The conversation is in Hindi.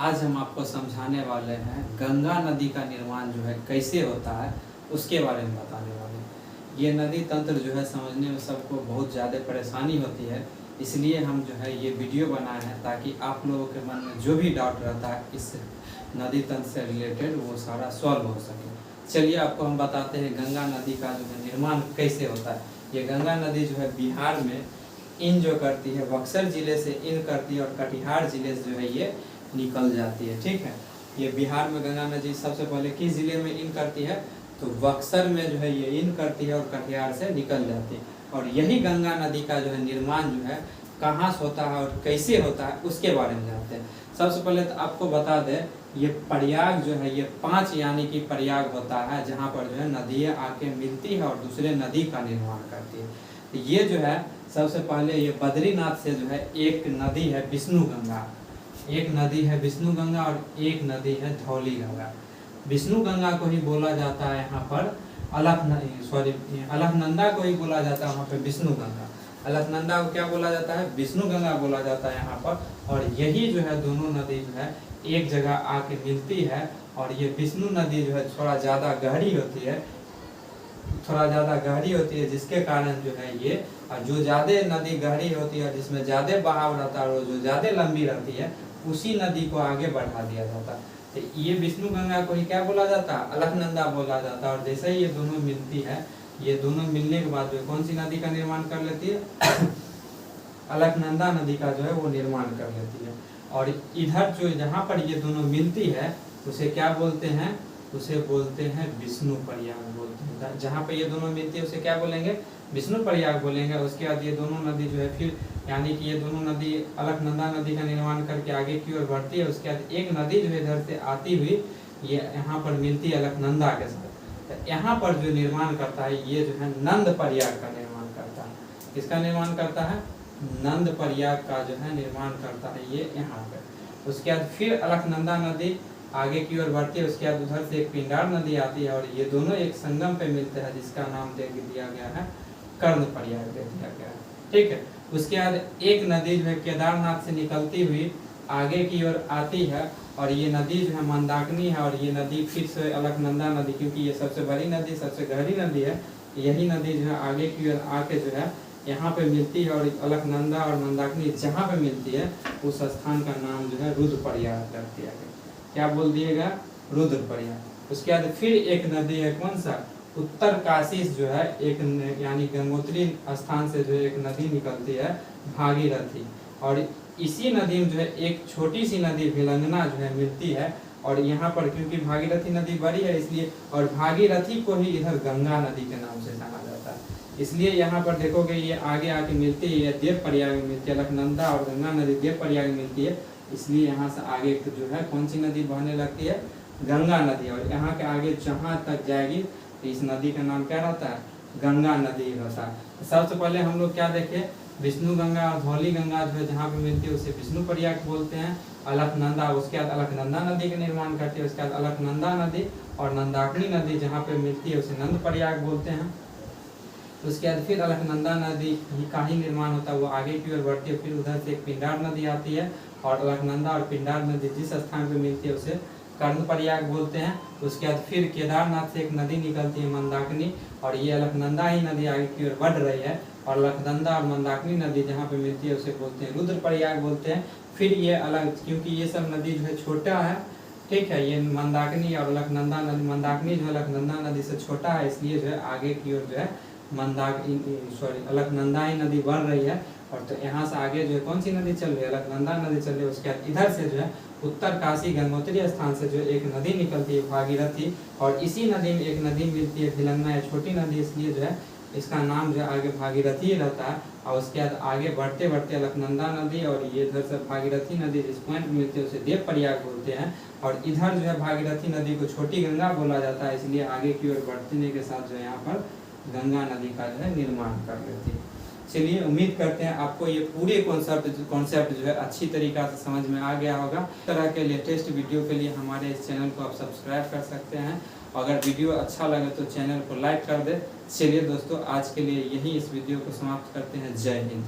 आज हम आपको समझाने वाले हैं गंगा नदी का निर्माण जो है कैसे होता है उसके बारे में बताने वाले हैं। ये नदी तंत्र जो है समझने में सबको बहुत ज़्यादा परेशानी होती है, इसलिए हम जो है ये वीडियो बनाए हैं ताकि आप लोगों के मन में जो भी डाउट रहता है इस नदी तंत्र से रिलेटेड वो सारा सॉल्व हो सके। चलिए आपको हम बताते हैं गंगा नदी का जो है निर्माण कैसे होता है। ये गंगा नदी जो है बिहार में इन जो करती है, बक्सर ज़िले से इन करती है और कटिहार ज़िले से जो है ये निकल जाती है। ठीक है, ये बिहार में गंगा नदी सबसे पहले किस ज़िले में इन करती है तो बक्सर में जो है ये इन करती है और कटिहार से निकल जाती है। और यही गंगा नदी का जो है निर्माण जो है कहाँ से होता है और कैसे होता है उसके बारे में जानते हैं। सबसे पहले तो आपको बता दें ये प्रयाग जो है ये 5 यानी कि प्रयाग होता है जहाँ पर जो है नदियाँ आके मिलती है और दूसरे नदी का निर्माण करती है। तो ये जो है सबसे पहले ये बद्रीनाथ से जो है एक नदी है विष्णु गंगा, एक नदी है विष्णु गंगा और एक नदी है धौली गंगा। विष्णु गंगा को ही बोला जाता है यहाँ पर अलकनंदा को ही बोला जाता है वहाँ पे विष्णु गंगा। अलकनंदा को क्या बोला जाता है, विष्णु गंगा बोला जाता है यहाँ पर। और यही जो है दोनों नदी जो है एक जगह आके मिलती है और ये विष्णु नदी जो है थोड़ा ज़्यादा गहरी होती है, जिसके कारण जो है ये जो ज़्यादा नदी गहरी होती है जिसमें ज़्यादा बहाव रहता है और जो ज़्यादा लंबी रहती है उसी नदी को आगे बढ़ा दिया जाता है। तो ये विष्णु गंगा को ही क्या बोला जाता है, अलकनंदा बोला जाता है। और जैसे ही ये दोनों मिलती है, ये दोनों मिलने के बाद जो कौन सी नदी का निर्माण कर लेती है अलकनंदा नदी का जो है वो निर्माण कर लेती है। और इधर जो जहाँ पर ये दोनों मिलती है उसे क्या बोलते हैं, उसे बोलते हैं विष्णु प्रयाग बोलते हैं। जहाँ पे ये दोनों मिलती है उसे क्या बोलेंगे, विष्णु प्रयाग बोलेंगे। उसके बाद ये दोनों नदी जो है फिर यानी कि ये दोनों नदी अलकनंदा नदी का निर्माण करके आगे की ओर बढ़ती है। उसके बाद एक नदी जो है इधर से आती हुई ये यहाँ पर मिलती है अलकनंदा के साथ। तो यहाँ पर जो निर्माण करता है ये जो है नंद प्रयाग का निर्माण करता है। किसका निर्माण करता है, नंद प्रयाग का जो है निर्माण करता है ये यहाँ पे। उसके बाद फिर अलकनंदा नदी आगे की ओर बढ़ती है। उसके बाद उधर से एक पिंडार नदी आती है और ये दोनों एक संगम पे मिलते हैं जिसका नाम दे दिया गया है कर्ण प्रयाग दे दिया गया है। ठीक है, उसके बाद एक नदी जो है केदारनाथ से निकलती हुई आगे की ओर आती है और ये नदी जो है मंदाकिनी है। और ये नदी फिर से अलकनंदा नदी, क्योंकि ये सबसे बड़ी नदी सबसे गहरी नदी है, यही नदी जो है आगे की ओर आके जो है यहाँ पे मिलती है। और अलकनंदा और मंदाकिनी जहाँ पे मिलती है उस स्थान का नाम जो है रुद्र प्रयाग कर दिया गया। क्या बोल दिएगा, रुद्र प्रयाग। उसके बाद फिर एक नदी है कौन सा, उत्तर काशी जो है एक यानी गंगोत्री स्थान से जो है एक नदी निकलती है भागीरथी। और इसी नदी में जो है एक छोटी सी नदी भिलंगना जो है मिलती है। और यहाँ पर क्योंकि भागीरथी नदी बड़ी है इसलिए, और भागीरथी को ही इधर गंगा नदी के नाम से जाना जाता है, इसलिए यहाँ पर देखोगे ये आगे आके मिलती है, देव प्रयाग में मिलती है। अलकनंदा और गंगा नदी देव प्रयाग में मिलती है, इसलिए यहाँ से आगे जो है कौन सी नदी बहने लगती है, गंगा नदी। और यहाँ के आगे जहाँ तक जाएगी तो इस नदी का नाम क्या रहता है, गंगा नदी रहता है। सबसे पहले हम लोग क्या देखे, विष्णु गंगा और धौली गंगा जो है जहाँ पे मिलती है उसे विष्णु प्रयाग बोलते हैं। अलकनंदा, उसके बाद अलकनंदा नदी का निर्माण करती है। उसके बाद अलकनंदा नदी और मंदाकिनी नदी जहाँ पे मिलती है उसे नंद प्रयाग बोलते हैं। उसके बाद फिर अलकनंदा नदी का ही निर्माण होता है, वो आगे की ओर बढ़ती है। फिर उधर से एक पिंडार नदी आती है और अलकनंदा और पिंडार नदी जिस स्थान पे मिलती है उसे कर्ण प्रयाग बोलते हैं। उसके बाद फिर केदारनाथ से एक नदी निकलती है मंदाकिनी, और ये अलकनंदा ही नदी आगे की ओर बढ़ रही है। और अलकनंदा और मंदाकिनी नदी जहाँ पे मिलती है उसे बोलते हैं रुद्र प्रयाग बोलते हैं। फिर ये अलग, क्योंकि ये सब नदी जो है छोटा है, ठीक है, ये मंदाकिनी और अलकनंदा नदी, मंदाकिनी जो है अलकनंदा नदी से छोटा है, इसलिए जो है आगे की ओर जो है अलकनंदा ही नदी बढ़ रही है। और तो यहाँ से आगे जो है कौन सी नदी चल रही है, अलकनंदा नदी चल रही है। उसके बाद इधर से जो है उत्तर काशी गंगोत्री स्थान से जो एक नदी निकलती है भागीरथी, और इसी नदी में एक नदी मिलती है भिलंगना, या छोटी नदी, इसलिए जो है इसका नाम जो है आगे भागीरथी रहता है। और उसके बाद आगे बढ़ते बढ़ते अलकनंदा नदी और ये इधर से भागीरथी नदी जिस पॉइंट में मिलती है उसे देव प्रयाग बोलते हैं। और इधर जो है भागीरथी नदी को छोटी गंगा बोला जाता है, इसलिए आगे की ओर बढ़ने के साथ जो है यहाँ पर गंगा नदी का जो है निर्माण कर लेती है। चलिए, उम्मीद करते हैं आपको ये पूरे कॉन्सेप्ट जो है अच्छी तरीक़ा से समझ में आ गया होगा। इस तरह के लेटेस्ट वीडियो के लिए हमारे इस चैनल को आप सब्सक्राइब कर सकते हैं। अगर वीडियो अच्छा लगे तो चैनल को लाइक कर दे। चलिए दोस्तों, आज के लिए यही इस वीडियो को समाप्त करते हैं। जय हिंद।